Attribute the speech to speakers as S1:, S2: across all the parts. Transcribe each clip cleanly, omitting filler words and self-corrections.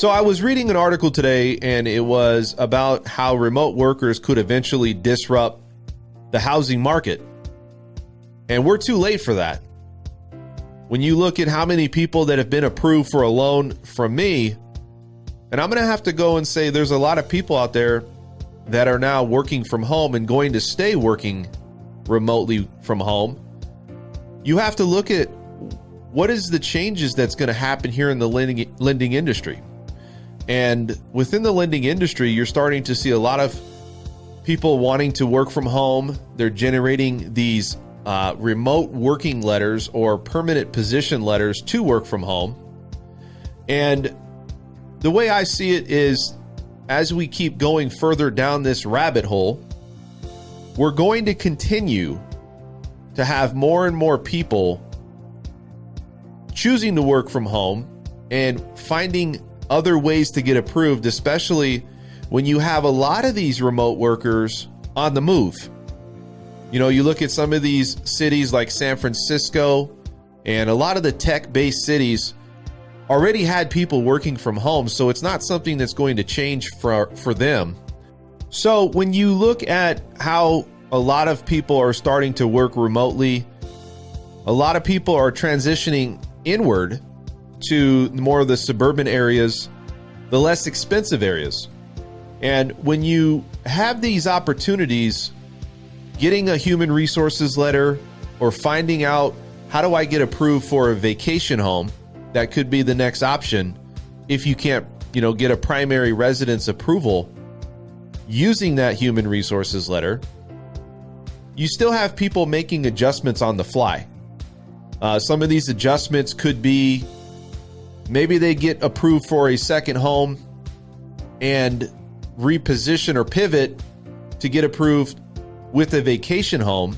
S1: So I was reading an article today, and it was about how remote workers could eventually disrupt the housing market. And we're too late for that. When you look at how many people that have been approved for a loan from me, and I'm going to have to go and say there's a lot of people out there that are now working from home and going to stay working remotely from home. You have to look at what is the changes that's going to happen here in the lending industry. And within the lending industry, you're starting to see a lot of people wanting to work from home. They're generating these remote working letters or permanent position letters to work from home. And the way I see it is, as we keep going further down this rabbit hole, we're going to continue to have more and more people choosing to work from home and finding other ways to get approved, especially when you have a lot of these remote workers on the move. You know, you look at some of these cities like San Francisco, and a lot of the tech-based cities already had people working from home, so it's not something that's going to change for them. So when you look at how a lot of people are starting to work remotely, a lot of people are transitioning inward to more of the suburban areas, the less expensive areas. And when you have these opportunities, getting a human resources letter or finding out how do I get approved for a vacation home, that could be the next option. If you can't, get a primary residence approval using that human resources letter, you still have people making adjustments on the fly. Some of these adjustments could be maybe they get approved for a second home and reposition or pivot to get approved with a vacation home.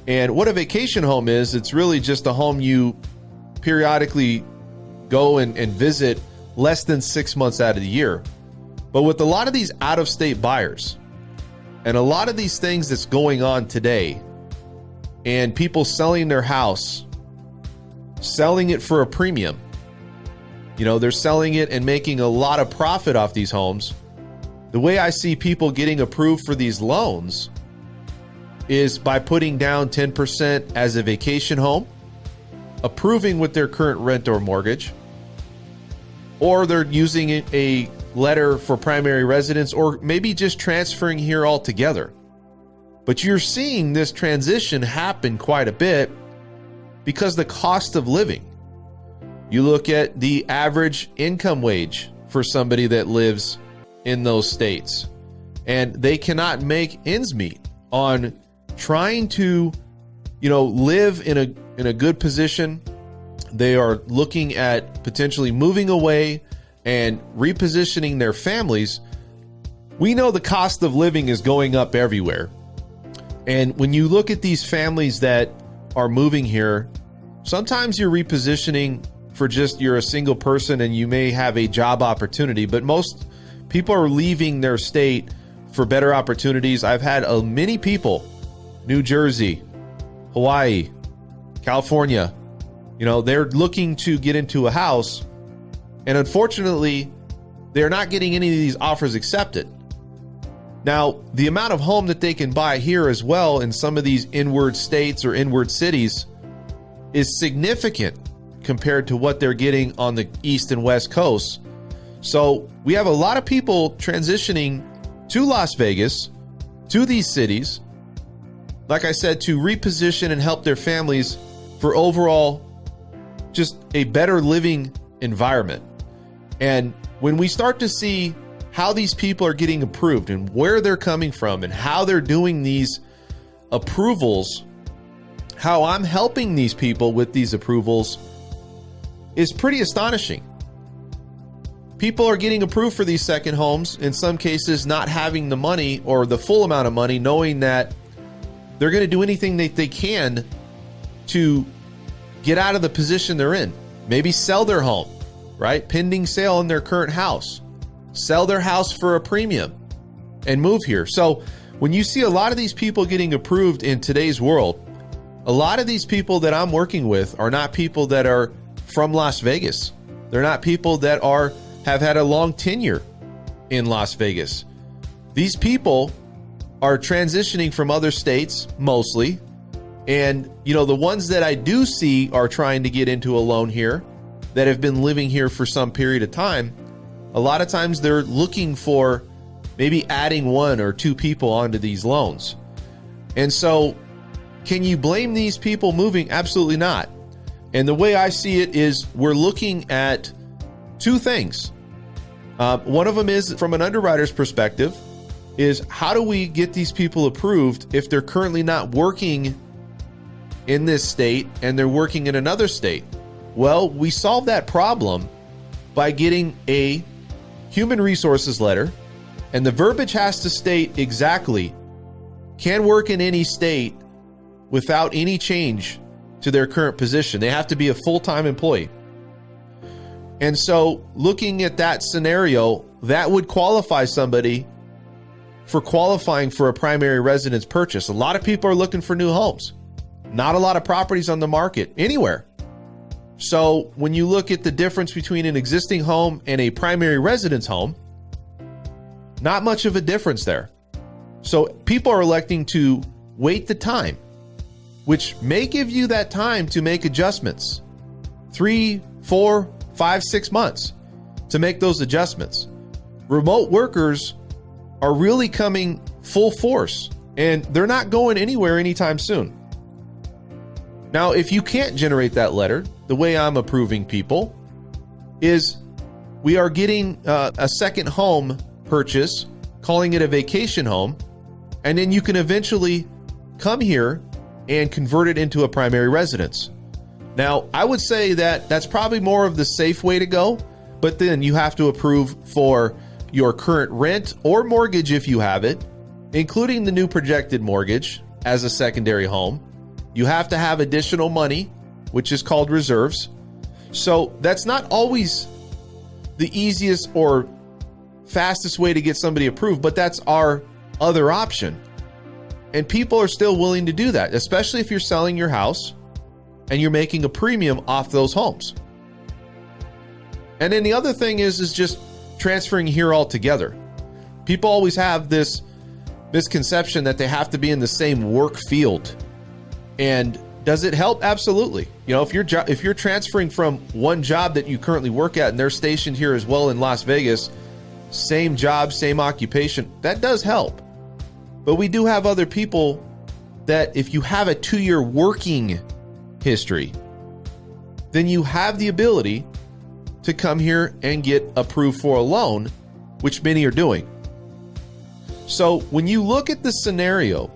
S1: And what a vacation home is, it's really just a home you periodically go and visit less than 6 months out of the year. But with a lot of these out-of-state buyers and a lot of these things that's going on today, and people selling their house, selling it for a premium, they're selling it and making a lot of profit off these homes. The way I see people getting approved for these loans is by putting down 10% as a vacation home, approving with their current rent or mortgage, or they're using a letter for primary residence, or maybe just transferring here altogether. But you're seeing this transition happen quite a bit because the cost of living. You look at the average income wage for somebody that lives in those states, and they cannot make ends meet on trying to, live in a good position. They are looking at potentially moving away and repositioning their families. We know the cost of living is going up everywhere. And when you look at these families that are moving here, sometimes you're repositioning for just you're a single person and you may have a job opportunity, but most people are leaving their state for better opportunities. I've had many people, New Jersey, Hawaii, California, they're looking to get into a house, and unfortunately, they're not getting any of these offers accepted. Now, the amount of home that they can buy here as well in some of these inward states or inward cities is significant compared to what they're getting on the East and West Coast. So we have a lot of people transitioning to Las Vegas, to these cities, like I said, to reposition and help their families for overall just a better living environment. And when we start to see how these people are getting approved and where they're coming from and how they're doing these approvals, how I'm helping these people with these approvals is pretty astonishing. People are getting approved for these second homes, in some cases not having the money or the full amount of money, knowing that they're going to do anything that they can to get out of the position they're in. Maybe sell their home, right? Pending sale in their current house. Sell their house for a premium and move here. So when you see a lot of these people getting approved in today's world, a lot of these people that I'm working with are not people that are from Las Vegas. They're not people that have had a long tenure in Las Vegas. These people are transitioning from other states mostly. And, the ones that I do see are trying to get into a loan here that have been living here for some period of time. A lot of times they're looking for maybe adding 1 or 2 people onto these loans. And so can you blame these people moving? Absolutely not. And the way I see it is we're looking at 2 things. One of them is, from an underwriter's perspective, is how do we get these people approved if they're currently not working in this state and they're working in another state? Well, we solve that problem by getting a human resources letter, and the verbiage has to state exactly can work in any state without any change to their current position. They have to be a full-time employee. And so looking at that scenario, that would qualify somebody for qualifying for a primary residence purchase. A lot of people are looking for new homes. Not a lot of properties on the market anywhere. So when you look at the difference between an existing home and a primary residence home, not much of a difference there. So people are electing to wait the time, which may give you that time to make adjustments. 3, 4, 5, 6 months to make those adjustments. Remote workers are really coming full force, and they're not going anywhere anytime soon. Now, if you can't generate that letter, the way I'm approving people is we are getting a second home purchase, calling it a vacation home, and then you can eventually come here and convert it into a primary residence. Now, I would say that that's probably more of the safe way to go, but then you have to approve for your current rent or mortgage if you have it, including the new projected mortgage as a secondary home. You have to have additional money, which is called reserves. So that's not always the easiest or fastest way to get somebody approved, but that's our other option. And people are still willing to do that, especially if you're selling your house and you're making a premium off those homes. And then the other thing is just transferring here altogether. People always have this misconception that they have to be in the same work field. And does it help? Absolutely. If you're transferring from one job that you currently work at and they're stationed here as well in Las Vegas, same job, same occupation, that does help. But we do have other people that if you have a 2-year working history, then you have the ability to come here and get approved for a loan, which many are doing. So when you look at the scenario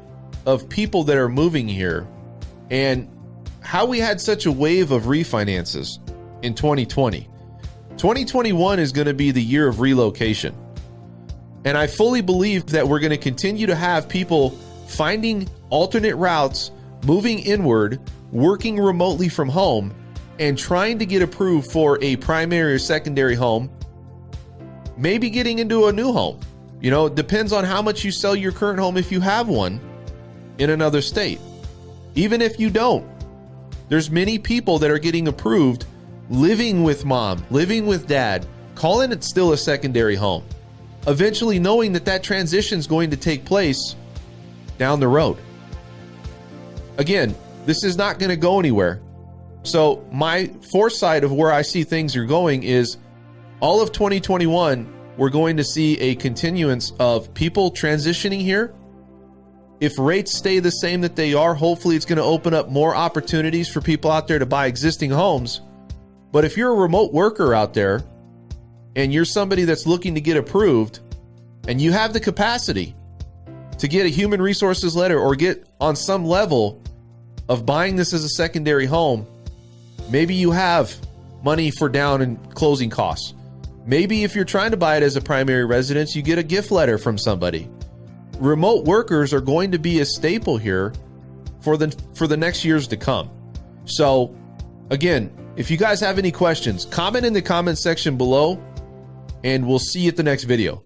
S1: of people that are moving here and how we had such a wave of refinances in 2020, 2021 is going to be the year of relocation. And I fully believe that we're going to continue to have people finding alternate routes, moving inward, working remotely from home, and trying to get approved for a primary or secondary home, maybe getting into a new home. It depends on how much you sell your current home if you have one in another state. Even if you don't, there's many people that are getting approved, living with mom, living with dad, calling it still a secondary home, eventually knowing that transition is going to take place down the road. Again, this is not going to go anywhere. So my foresight of where I see things are going is all of 2021, we're going to see a continuance of people transitioning here. If rates stay the same that they are, hopefully it's going to open up more opportunities for people out there to buy existing homes. But if you're a remote worker out there and you're somebody that's looking to get approved and you have the capacity to get a human resources letter or get on some level of buying this as a secondary home, maybe you have money for down and closing costs. Maybe if you're trying to buy it as a primary residence, you get a gift letter from somebody. Remote workers are going to be a staple here for the next years to come. So again, if you guys have any questions, comment in the comment section below, and we'll see you at the next video.